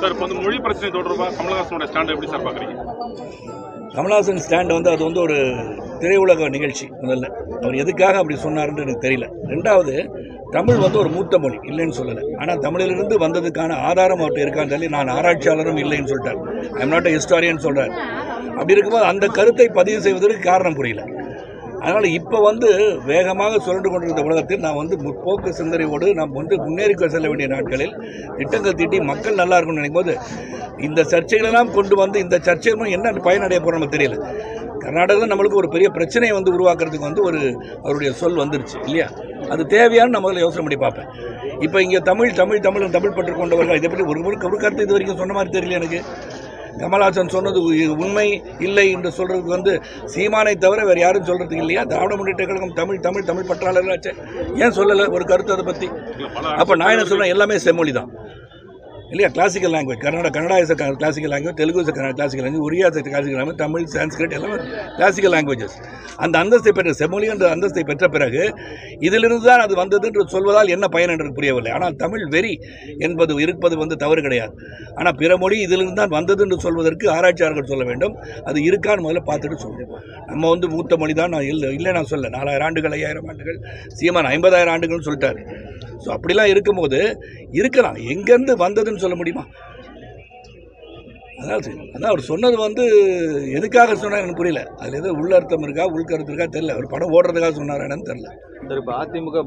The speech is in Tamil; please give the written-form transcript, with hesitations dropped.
சார் இப்போ வந்து மொழி பிரச்சனை தொடர்பாக கமலஹாசனோட ஸ்டாண்ட் எப்படி சார் பார்க்குறீங்க? கமலஹாசன் ஸ்டாண்ட் வந்து அது வந்து ஒரு திரையுலக நிகழ்ச்சி. முதல்ல அவர் எதுக்காக அப்படி சொன்னார்ன்னு எனக்கு தெரியல. ரெண்டாவது, தமிழ் வந்து ஒரு மூத்த மொழி, இல்லைன்னு சொல்லலை. ஆனால் தமிழிலிருந்து வந்ததுக்கான ஆதாரம் அவர்கிட்ட இருக்கான்னு சொல்லி நான் ஆராய்ச்சியாளரும் இல்லைன்னு சொல்லிட்டார். I am not a historian சொல்கிறார். அப்படி இருக்கும்போது அந்த கருத்தை பதிவு செய்வதற்கு காரணம் புரியல. அதனால் இப்போ வந்து வேகமாக சுரண்டு கொண்டிருந்த உலகத்தில் நான் வந்து முற்போக்கு சிந்தனையோடு நாம் வந்து முன்னேறி செல்ல வேண்டிய நாட்களில் திட்டங்கள் தீட்டி மக்கள் நல்லா இருக்கும்னு நினைக்கும் போது இந்த சர்ச்சைகளெல்லாம் கொண்டு வந்து இந்த சர்ச்சைகளும் என்ன பயனடைய போகிறோம் நமக்கு தெரியல. கர்நாடகாவில் நம்மளுக்கு ஒரு பெரிய பிரச்சனையை வந்து உருவாக்குறதுக்கு வந்து ஒரு அவருடைய சொல் வந்துருச்சு இல்லையா? அது தேவையானு நான் முதல்ல யோசனை பண்ணி பார்ப்பேன். இப்போ இங்கே தமிழ் பற்று கொண்டவர்கள் இதை பற்றி ஒரு கருத்து இது வரைக்கும் சொன்ன மாதிரி தெரியல எனக்கு. கமலஹாசன் சொன்னது உண்மை இல்லை என்று சொல்கிறதுக்கு வந்து சீமானை தவிர வேறு யாரும் சொல்கிறதுக்கு இல்லையா? திராவிட முன்னேற்ற கழகம் தமிழ் பற்றாளர்களாச்சு, ஏன் சொல்லலை ஒரு கருத்து அதை பற்றி? அப்போ நான் என்ன சொல்கிறேன், எல்லாமே செம்மொழி தான் இல்லையா? Classical language, Kannada is classical language, Telugu is classical language, Oriya is classical language, Tamil, Sanskrit எல்லாமே கிளாசிக்கல் லாங்குவேஜஸ். அந்த அந்தஸ்தை பெற்ற செம்மொழி என்ற அந்தஸ்தை பெற்ற பிறகு இதிலிருந்து தான் அது வந்தது என்று சொல்வதால் என்ன பயன் என்று புரியவில்லை. ஆனால் தமிழ் வெறி என்பது இருப்பது வந்து தவறு கிடையாது. ஆனால் பிற மொழி இதிலிருந்து தான் வந்தது என்று சொல்வதற்கு ஆராய்ச்சியாளர்கள் சொல்ல வேண்டும். அது இருக்கான்னு முதல்ல பார்த்துட்டு சொல்லணும். நம்ம வந்து மூத்த மொழி தான் நான் இல்லை நான் சொல்ல 4000 ஆண்டுகள் 5000 ஆண்டுகள், சீமான் 50000 ஆண்டுகள்னு சொல்லிட்டார். ஸோ அப்படிலாம் இருக்கும்போது இருக்கலாம், எங்கேருந்து வந்ததுன்னு சொல்ல முடியுமா? அதான் அவர் சொன்னது வந்து எதுக்காக சொன்னார் எனக்கு புரியல. அதில் எதோ உள்ளர்த்தம் இருக்கா உள்கருத்து இருக்கா தெரியல. ஒரு படம் ஓடுறதுக்காக சொன்னார் என்னன்னு தெரியல. இப்போ அதிமுக